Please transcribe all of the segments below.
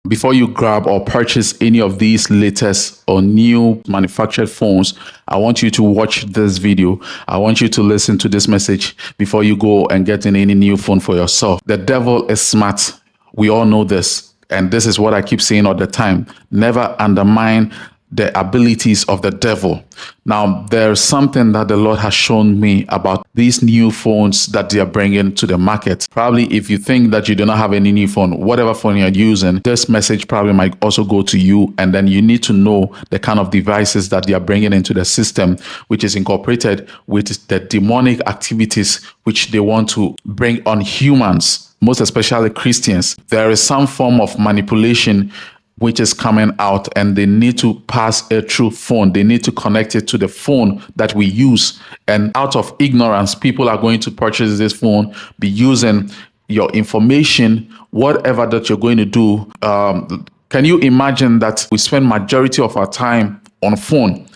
Before you grab or purchase any of these latest or new manufactured phones, I want you to watch this video. I want you to listen to this message before you go and get in any new phone for yourself. The devil is smart. We all know this. And this is what I keep saying all the time. Never undermine the abilities of the devil. Now, there's something that the Lord has shown me about these new phones that they are bringing to the market. Probably if you think that you do not have any new phone, whatever phone you're using, this message probably might also go to you. And then you need to know the kind of devices that they are bringing into the system, which is incorporated with the demonic activities which they want to bring on humans, most especially Christians. There is some form of manipulation which is coming out, and they need to pass a through phone. They need to connect it to the phone that we use. And out of ignorance, people are going to purchase this phone, be using your information, whatever that you're going to do. Can you imagine that we spend majority of our time on phone?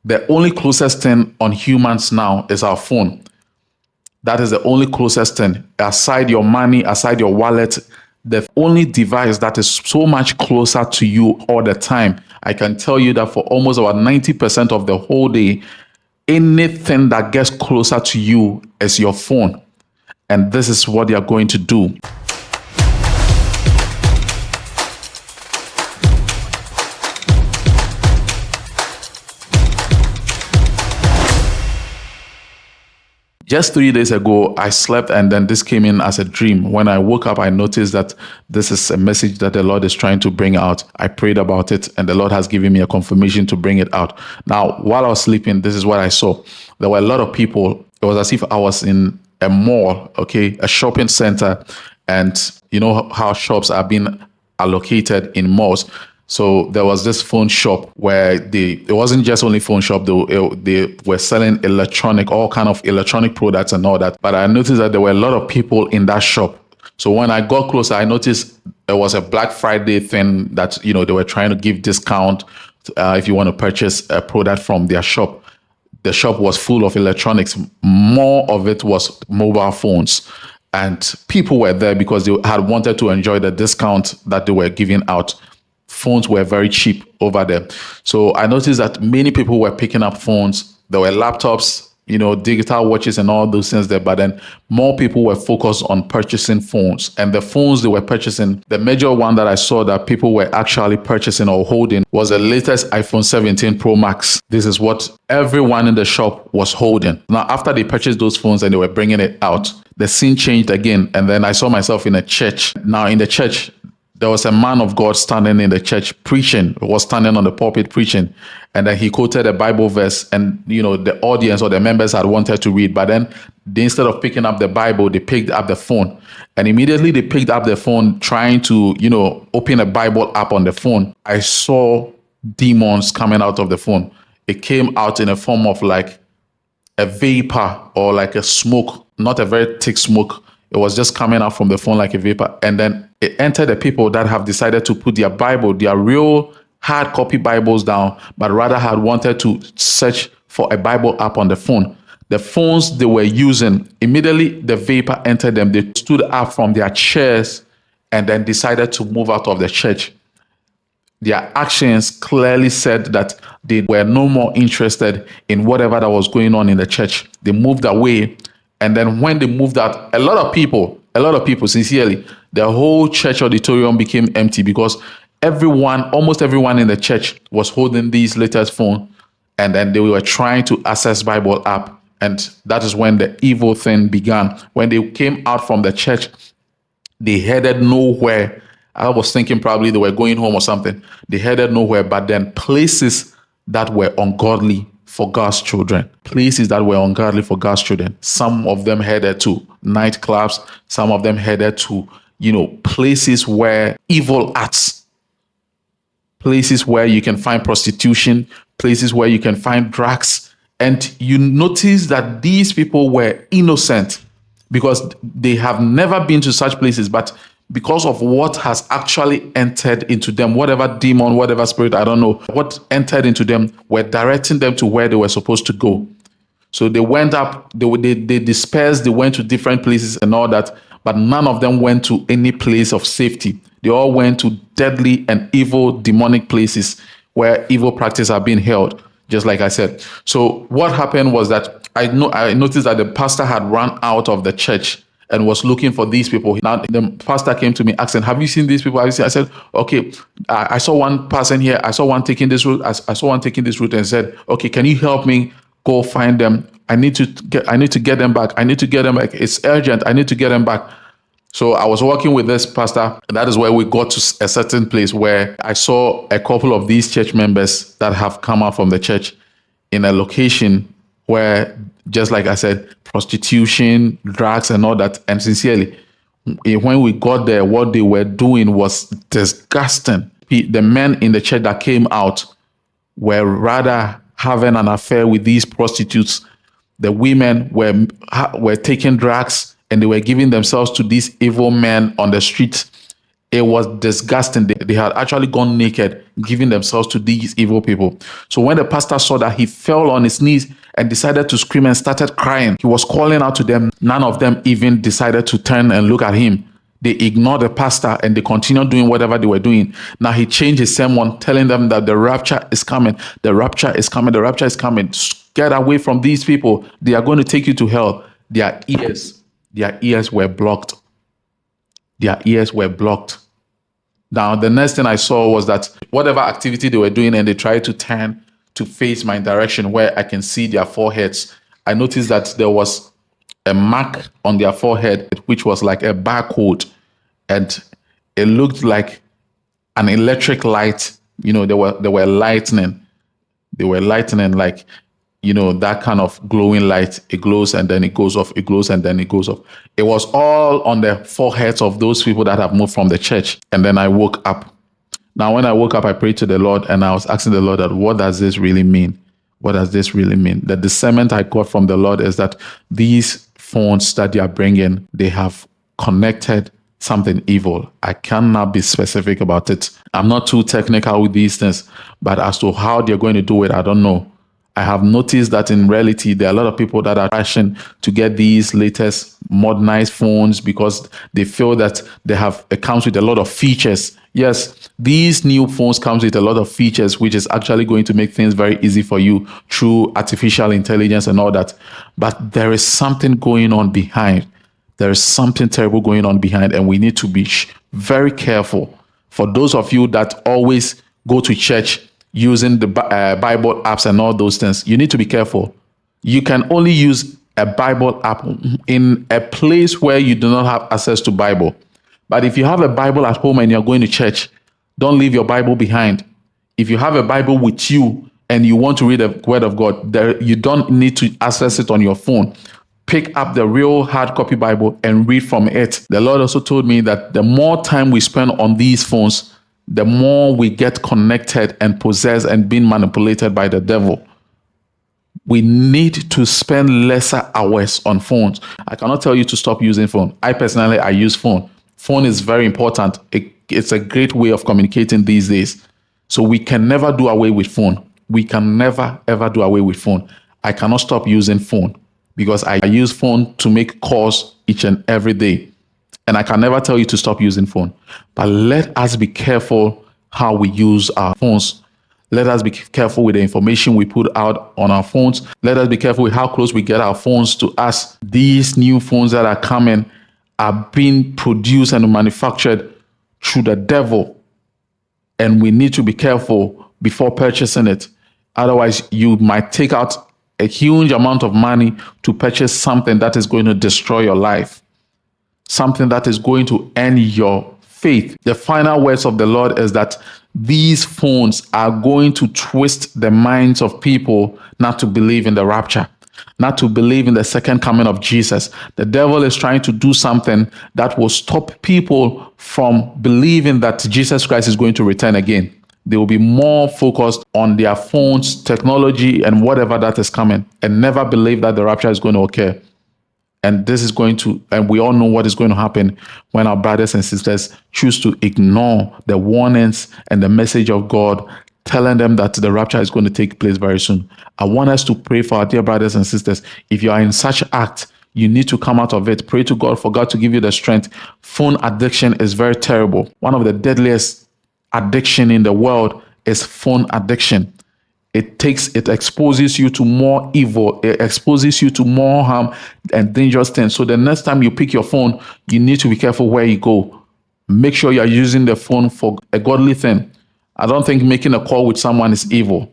The only closest thing on humans now is our phone. That is the only closest thing. Aside your money, aside your wallet, the only device that is so much closer to you all the time. I can tell you that for almost about 90% of the whole day, anything that gets closer to you is your phone. And this is what they are going to do. Just 3 days ago, I slept and then this came in as a dream. When I woke up, I noticed that this is a message that the Lord is trying to bring out. I prayed about it and the Lord has given me a confirmation to bring it out. Now, while I was sleeping, this is what I saw. There were a lot of people. It was as if I was in a mall, a shopping center. And you know how shops are being allocated in malls. So there was this phone shop where it wasn't just only phone shop though, they were selling all kind of electronic products and all that. But I noticed that there were a lot of people in that shop. So when I got closer, I noticed there was a Black Friday thing that, they were trying to give discount if you want to purchase a product from their shop. The shop was full of electronics. More of it was mobile phones. And people were there because they had wanted to enjoy the discount that they were giving out. Phones were very cheap over there. So I noticed that many people were picking up phones. There were laptops, digital watches and all those things there. But then more people were focused on purchasing phones. And the phones they were purchasing, the major one that I saw that people were actually purchasing or holding was the latest iPhone 17 Pro Max. This is what everyone in the shop was holding. Now, after they purchased those phones and they were bringing it out, the scene changed again. And then I saw myself in a church. Now, in the church, there was a man of God standing in the church preaching, was standing on the pulpit preaching. And then he quoted a Bible verse and, the audience or the members had wanted to read. But then instead of picking up the Bible, they picked up the phone. And immediately they picked up the phone trying to, open a Bible app on the phone. I saw demons coming out of the phone. It came out in a form of like a vapor or like a smoke, not a very thick smoke. It was just coming out from the phone like a vapor. And then it entered the people that have decided to put their Bible, their real hard copy Bibles down, but rather had wanted to search for a Bible app on the phone. The phones they were using, immediately the vapor entered them. They stood up from their chairs and then decided to move out of the church. Their actions clearly said that they were no more interested in whatever that was going on in the church. They moved away. And then when they moved out, a lot of people, sincerely, the whole church auditorium became empty because almost everyone in the church was holding these latest phones. And then they were trying to access Bible app. And that is when the evil thing began. When they came out from the church, they headed nowhere. I was thinking probably they were going home or something. They headed nowhere, but then places that were ungodly for God's children. Places that were ungodly for God's children. Some of them headed to nightclubs. Some of them headed to, places where evil acts. Places where you can find prostitution. Places where you can find drugs. And you notice that these people were innocent because they have never been to such places, but because of what has actually entered into them, whatever demon, whatever spirit, I don't know, what entered into them were directing them to where they were supposed to go. So they went up, they dispersed, they went to different places and all that, but none of them went to any place of safety. They all went to deadly and evil demonic places where evil practice are being held, just like I said. So what happened was that I noticed that the pastor had run out of the church and was looking for these people. Now the pastor came to me asking, "Have you seen these people?" Have you seen? I said, "Okay, I saw one person here. I saw one taking this route. I saw one taking this route," and said, "Okay, can you help me go find them? I need to get them back. I need to get them back. It's urgent. I need to get them back." So I was working with this pastor. And that is where we got to a certain place where I saw a couple of these church members that have come out from the church in a location where, just like I said, prostitution, drugs, and all that. And sincerely, when we got there, what they were doing was disgusting. The men in the church that came out were rather having an affair with these prostitutes. The women were taking drugs and they were giving themselves to these evil men on the street. It was disgusting. They had actually gone naked, giving themselves to these evil people. So when the pastor saw that, he fell on his knees and decided to scream and started crying. He was calling out to them. None of them even decided to turn and look at him. They ignored the pastor and they continued doing whatever they were doing. Now he changed his sermon, telling them that the rapture is coming. The rapture is coming. The rapture is coming. Get away from these people. They are going to take you to hell. Their ears were blocked. Their ears were blocked. Now, the next thing I saw was that whatever activity they were doing, and they tried to turn to face my direction where I can see their foreheads, I noticed that there was a mark on their forehead, which was like a barcode, and it looked like an electric light. They were lightning. They were lightning, like, that kind of glowing light. It glows and then it goes off. It glows and then it goes off. It was all on the foreheads of those people that have moved from the church. And then I woke up. Now, when I woke up, I prayed to the Lord and I was asking the Lord that, what does this really mean? What does this really mean? The discernment I got from the Lord is that these phones that they are bringing, they have connected something evil. I cannot be specific about it. I'm not too technical with these things, but as to how they're going to do it, I don't know. I have noticed that in reality, there are a lot of people that are rushing to get these latest modernized phones because they feel that it comes with a lot of features. Yes, these new phones comes with a lot of features, which is actually going to make things very easy for you through artificial intelligence and all that. But there is something going on behind. There is something terrible going on behind, and we need to be very careful. For those of you that always go to church using the Bible apps and all those things, you need to be careful. You can only use a Bible app in a place where you do not have access to Bible. But if you have a Bible at home and you're going to church, don't leave your Bible behind. If you have a Bible with you and you want to read the Word of God, you don't need to access it on your phone. Pick up the real hard copy Bible and read from it. The Lord also told me that the more time we spend on these phones, the more we get connected and possessed and being manipulated by the devil. We need to spend lesser hours on phones. I cannot tell you to stop using phone. I use phone. Phone is very important. It's a great way of communicating these days. So we can never do away with phone. We can never, ever do away with phone. I cannot stop using phone because I use phone to make calls each and every day. And I can never tell you to stop using phone. But let us be careful how we use our phones. Let us be careful with the information we put out on our phones. Let us be careful with how close we get our phones to us. These new phones that are coming are being produced and manufactured through the devil. And we need to be careful before purchasing it. Otherwise, you might take out a huge amount of money to purchase something that is going to destroy your life. Something that is going to end your faith. The final words of the Lord is that these phones are going to twist the minds of people not to believe in the rapture, not to believe in the second coming of Jesus. The devil is trying to do something that will stop people from believing that Jesus Christ is going to return again. They will be more focused on their phones, technology, and whatever that is coming, and never believe that the rapture is going to occur. And we all know what is going to happen when our brothers and sisters choose to ignore the warnings and the message of God, telling them that the rapture is going to take place very soon. I want us to pray for our dear brothers and sisters. If you are in such act, You need to come out of it. Pray to God for God to give you the strength. Phone addiction is very terrible. One of the deadliest addiction in the world is phone addiction. It exposes you to more evil, it exposes you to more harm and dangerous things. So the next time you pick your phone, you need to be careful where you go. Make sure you are using the phone for a godly thing. I don't think making a call with someone is evil.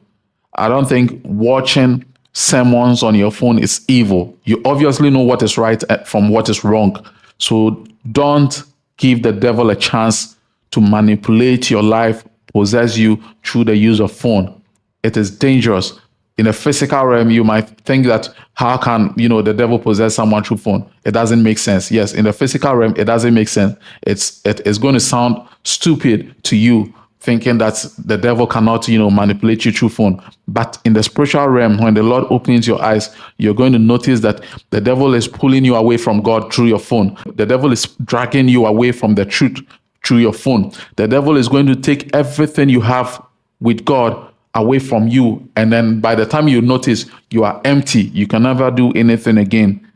I don't think watching sermons on your phone is evil. You obviously know what is right from what is wrong. So don't give the devil a chance to manipulate your life, possess you through the use of phone. It is dangerous. In a physical realm, you might think that how can the devil possess someone through phone? It doesn't make sense. Yes, in the physical realm, it doesn't make sense. It is going to sound stupid to you, thinking that the devil cannot manipulate you through phone. But in the spiritual realm, when the Lord opens your eyes, you're going to notice that the devil is pulling you away from God through your phone. The devil is dragging you away from the truth through your phone. The devil is going to take everything you have with God away from you. And then by the time you notice, you are empty. You can never do anything again,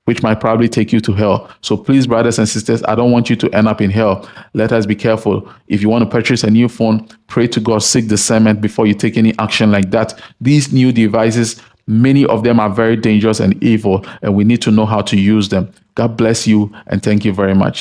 which might probably take you to hell. So please, brothers and sisters, I don't want you to end up in hell. Let us be careful. If you want to purchase a new phone, pray to God, seek discernment before you take any action like that. These new devices, many of them are very dangerous and evil, and we need to know how to use them. God bless you, and thank you very much.